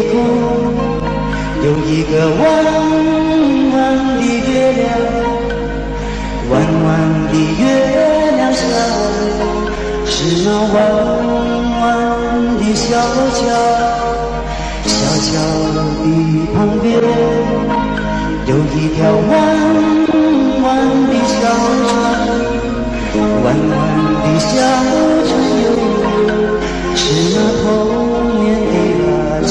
空有一个弯弯的月亮，弯弯的月亮下是那弯弯的小桥，小桥的旁边有一条弯弯的小船，弯弯的小船游是那童年的拉扯。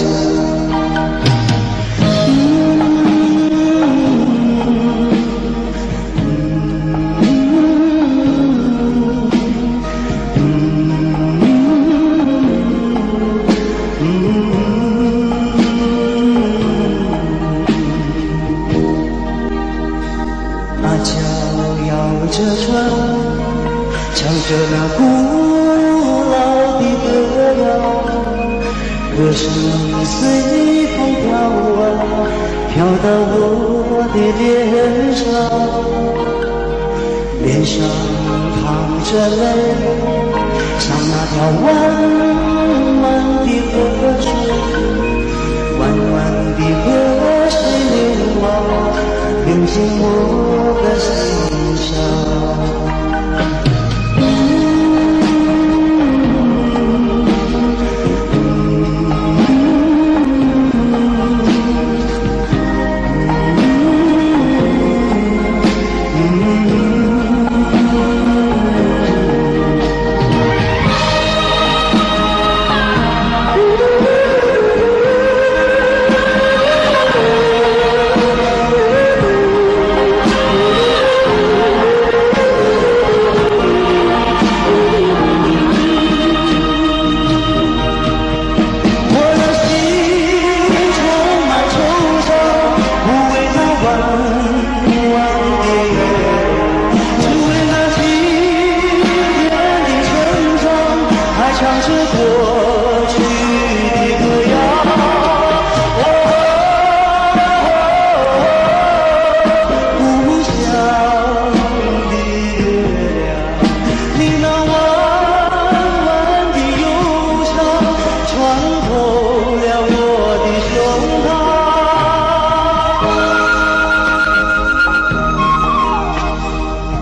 这船唱着那古老的歌谣，歌声随风飘啊，飘到我的脸上，脸上淌着泪，像那条弯弯的河水，弯弯的河水流啊，流进我的心上。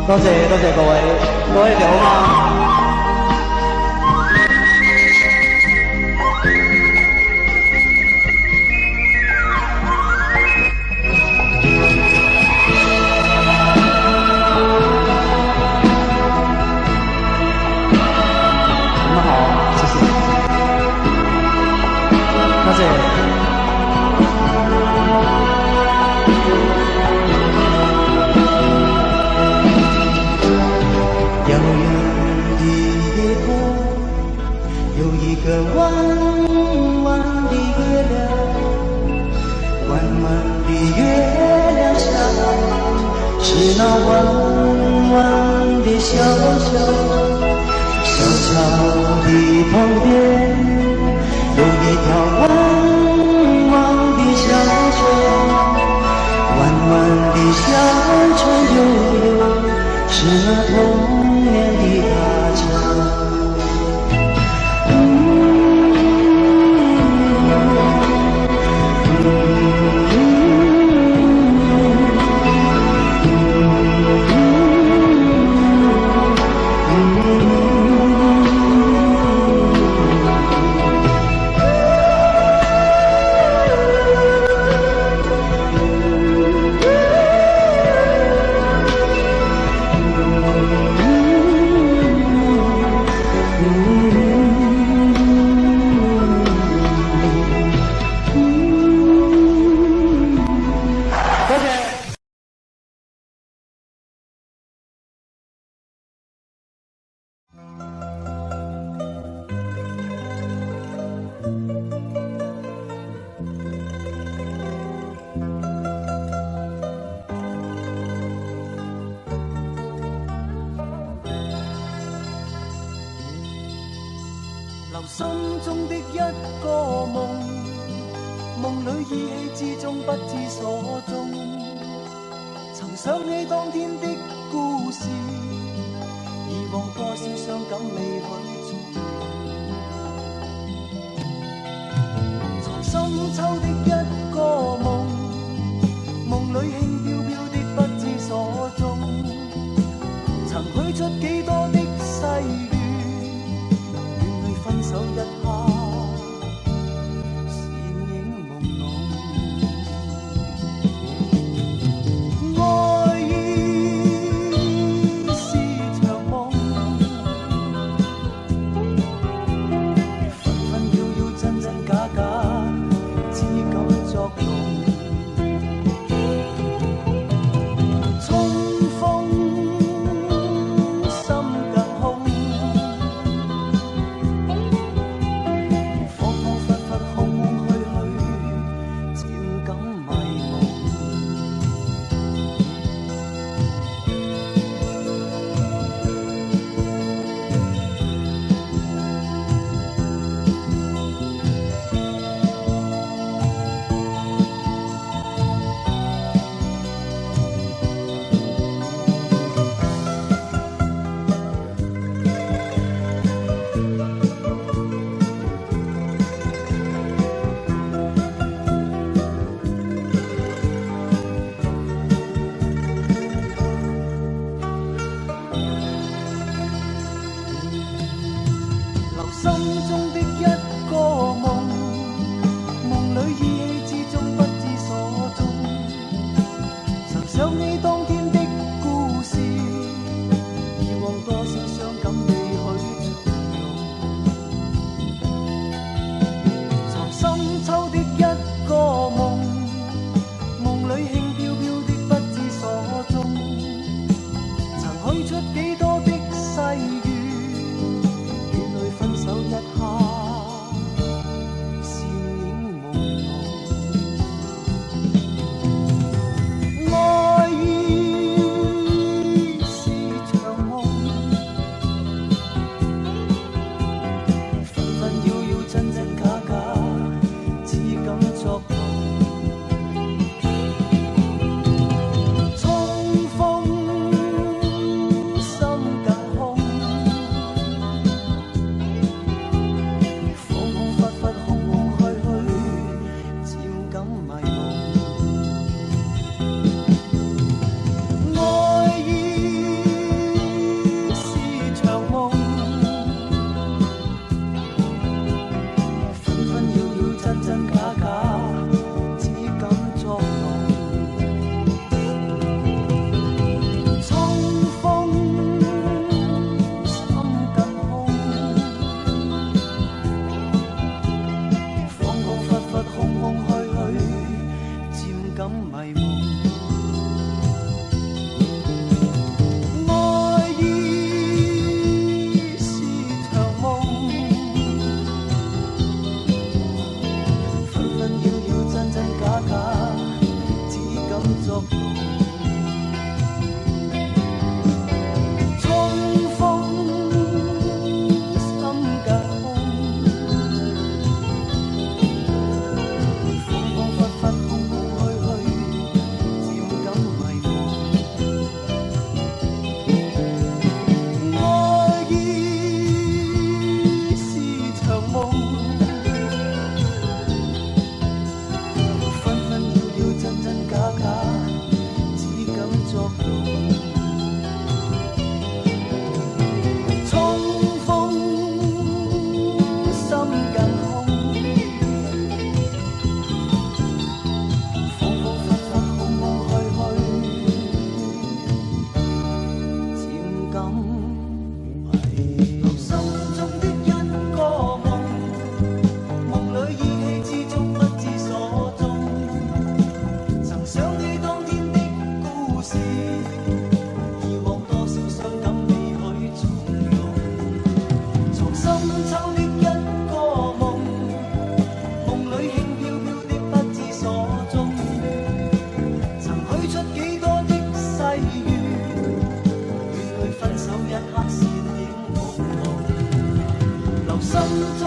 多謝各位，各位你哋好嗎？咁好，謝謝，多謝。个弯弯的月亮，弯弯的月亮下是那弯弯的小桥，小桥的旁边有一条弯弯的小船，弯弯的小船悠悠是那童年的大桥。心中的一個夢，夢裏意氣之中不知所蹤。曾想起當天的故事，以往多少傷感未許觸。藏心裏輕飄飄的不知所蹤，曾許出幾多的誓願，願去分手一刻，倩影朦朧。愛意是場夢，紛紛擾擾真真假假，只敢作弄。重逢心更空，恍恍惚惚空空虛虛，漸感迷夢。留心中的一個夢，夢裏意氣之中不知所蹤，曾想你當天的故事，以往多少傷感未許重用，藏深秋的一個夢，夢裏輕飄飄的不知所蹤，曾許出幾多的誓願，分手一刻，倩影朦朧。愛意是場夢，紛紛擾擾真真假假，只敢作弄。重逢心更空，恍恍惚惚空空虛虛，漸感迷夢。愛意是場夢，紛紛擾擾真真假假，只敢作弄。重逢心更空，恍恍惚惚空空虛虛，漸感迷夢。愛意是場夢，紛紛擾擾真真假假，只敢作弄。重逢心更空，恍恍惚惚空空虛虛，漸感迷夢。愛意是場夢，紛紛擾擾真真假假，只敢作弄。重逢心更空，恍恍惚惚空空虛虛，漸感迷。留心中的一個夢，夢裏意氣之中不知所蹤，曾想起當天的故事，以往多少傷感未許重用，藏深秋的一個夢，夢裏輕飄飄的不知所蹤，曾許出幾多的誓願，願去分手一刻，倩影朦朧。留心中